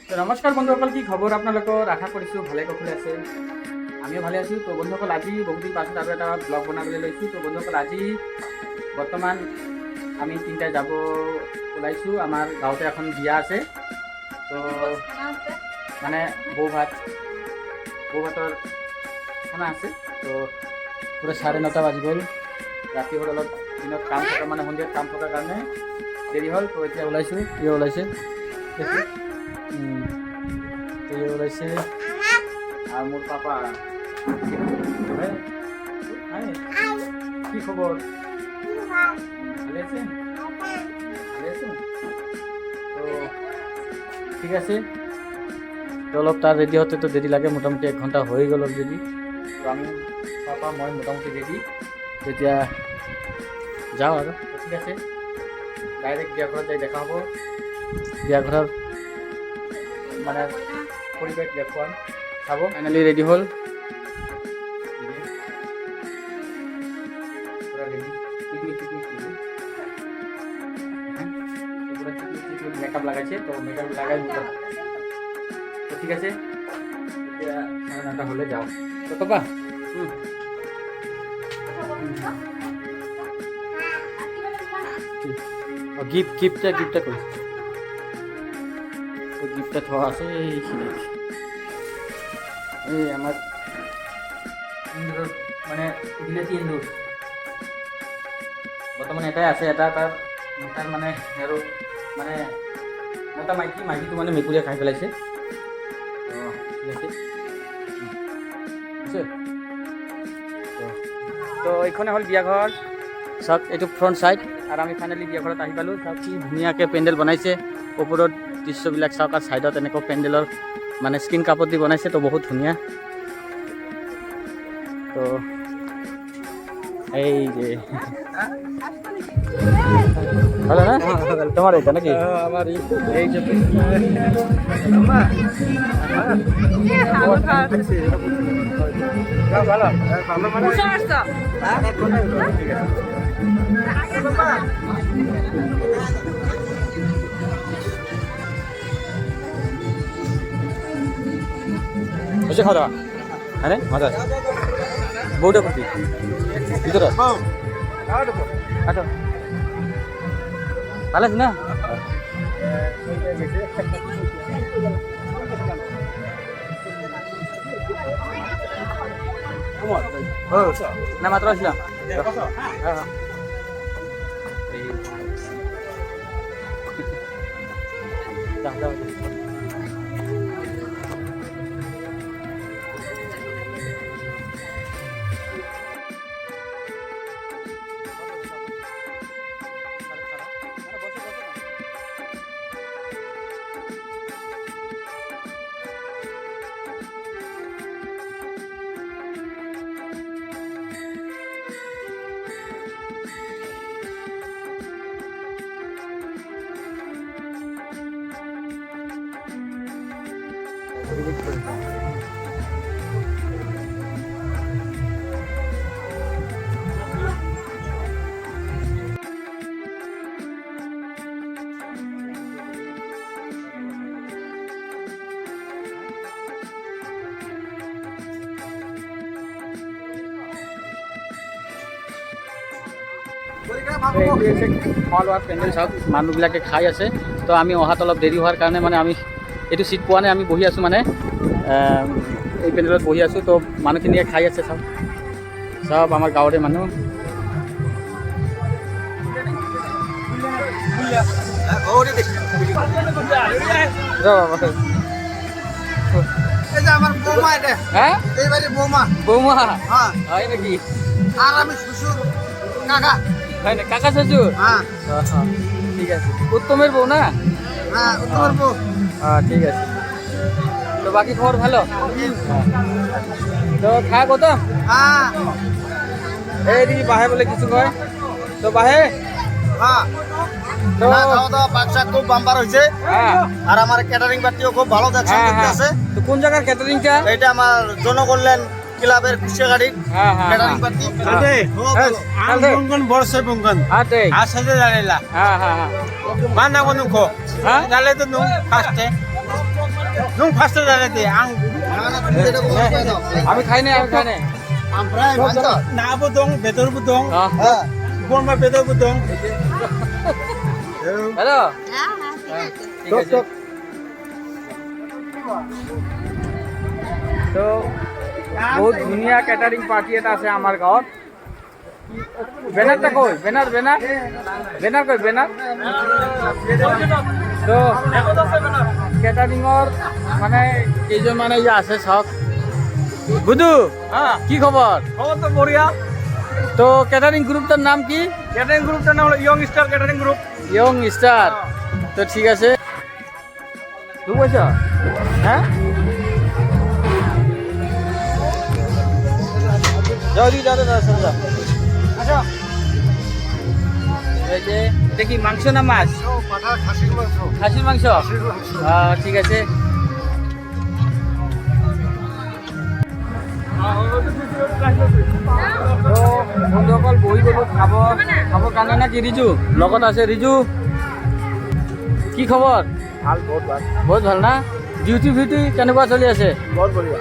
তো নমস্কাৰ বন্ধুসকল, কি খবৰ আপোনালোকৰ? আশা কৰিছোঁ ভালে কুশলে আছে। আমিও ভালে আছোঁ। তো বন্ধুসকল, আজি বহুদিন পাছত আৰু এটা ব্লগ বনাবলৈ লৈছোঁ। তো বন্ধুসকল, আজি বৰ্তমান আমি তিনিটাই যাব ওলাইছোঁ। আমাৰ গাঁৱতে এখন বিয়া আছে। তো মানে বৌভাতৰ খানা আছে। তো পুৰা 9:30 বাজি গ'ল। ৰাতি হ'ল, অলপ দিনত কাম থকা, মানে সন্ধিয়াত কাম থকাৰ কাৰণে দেৰি হ'ল। তো এতিয়া ওলাইছোঁ, ওলাইছে ওলাইছে আর মোর পাপা। কি খবর? ভালো আছেন? ভালো আছেন? তো ঠিক আছে। তো অলপ তার রেডি হতে তো দেরি লাগে, মোটামুটি 1 ঘন্টা হয়ে গেল অলরেডি। তো আমি পাপা মই মোটামুটি রেডি। তেতিয়া যাও আর ঠিক আছে, ডাইরেক্ট বিয়া ঘর যাই দেখা হবো। বিয়া ঘর মানে পরিবেশ দেখুন চাব। ফাইনালি রেডি হল, মেকআপ লাগাইছে। তো মেকআপ লাগাই তো ঠিক আছে, এতিয়া 9:30 হলে যাও। তো পাপা গিফটটা কই? গিফটটা থোৱা আছে এইখিনি। এই আমার ইন্দুর মানে বিলেতি ইন্দুর বর্তমানে এটাই আছে। এটা তার মানে আৰু মানে মতা মাইকীটো মানে মেকুৰীয়ে খাই পেলাইছে। ঠিক আছে, তো এইখনে হ'ল বিয়া ঘৰ। চাওক, এইটো ফ্ৰণ্ট সাইড। আৰু আমি ফাইনেলি বিয়া ঘৰত আহি পালোঁ। চাওক কি ধুনীয়াকৈ পেণ্ডেল বনাইছে। ওপৰত দৃশ্যবিলাক চাওক, আৰু ছাইডত এনেকৈ পেণ্ডেলৰ মানে স্কিন কাপোৰ দি বনাইছে। তো বহুত ধুনীয়া। তো এই যে ভালো না তোমার এটা নাকি? আমার এই যে বসে খাওয়া দাওয়া, হ্যাঁ মজা আছে। বউটা করছি ভিতরে আচ্ছা, ভালো আছে না? না মাত্র আসলাম। খোৱা লোৱা পেণ্ডেল চাওক, মানুহবিলাকে খাই আছে। তো আমি অহাত অলপ দেৰি হোৱাৰ কাৰণে মানে আমি এইটো চিট পোৱা নাই। আমি বহি আছোঁ, মানে এই পেণ্ডেলত বহি আছোঁ। তো মানুহখিনিয়ে খাই আছে। চাওক চব আমাৰ গাঁৱৰে মানুহ। বৌমা হয় নাকি? হয় না, কাকা শ্বশুর? ঠিক আছে, উত্তমের বউ না? উত্তমের বউ। ঠিক আছে। তো বাকি খবর ভালো? তো খায় কত? এইদিকে বাহে বলে কিছু কয়। তো বাহে খুব বাম্পার হয়েছে। আর আমার ক্যাটারিং পার্টিও খুব ভালো দেখছে। তো কোন জায়গার ক্যাটারিংটা? এটা আমার জনকল্যাণ ক্লাবের কুশিয়াগাড়ি ক্যাটারিং পার্টি। বর্ষে বঙ্গন আসলে জানেলা মানা কোন খো জালে তো no ফাস্টে Nung faster dari ang আমি খাই নাই আমি খাই নাই na budong betul budong হ্যাঁ bukan mah betul budong. Hello ঠিক আছে তো বহুত ধুনীয়া কেটাৰিং পাৰ্টি এটা আছে আমাৰ গাঁৱত বেনাৰটা কৈ বেনাৰ বেনাৰ বেনাৰ কৈ বেনাৰ তো কেটাৰিঙৰ মানে কেইজন মানে ইয়া আছে চাওক বুধু কি খবৰ খবর তো বড়িয়া তো কেটারিং গ্রুপটার নাম কি ক্যাটারিং গ্রুপটার নাম হলো young star catering group young star তো ঠিক আছে তুই বলছ হ্যাঁ যাও দি যাও দাদা সমঝা আচ্ছা এই যে দেখি মাংস না মাছ পাঠা খাসির মাংস খাসির মাংস ঠিক আছে তো বন্ধুসকল বহি গ'লো খাবৰ কাৰণে না কি ৰিজু লগত আছে ৰিজু কি খবৰ ভাল বহুত ভাল বহুত ভাল না ডিউটি ফিউটি কেনেকুৱা চলি আছে বহুত বঢ়িয়া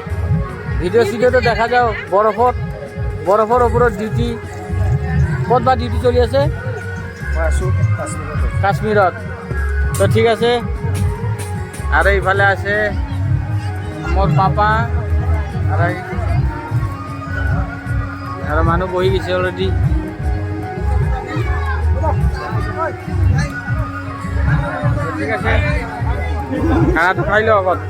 ভিডিঅ' চিডিঅ'টো দেখা যাওঁ বৰফৰ ওপৰত ডিউটি ক'ত বা ডিউটি চলি আছে মই আছোঁ কাশ্মীৰত কাশ্মীৰত তো ঠিক আছে আৰু ইফালে আছে মোৰ পাপা আৰু মানুহ বহি গৈছে অলৰেডি ঠিক আছে খানাটো খাই লওঁ আগত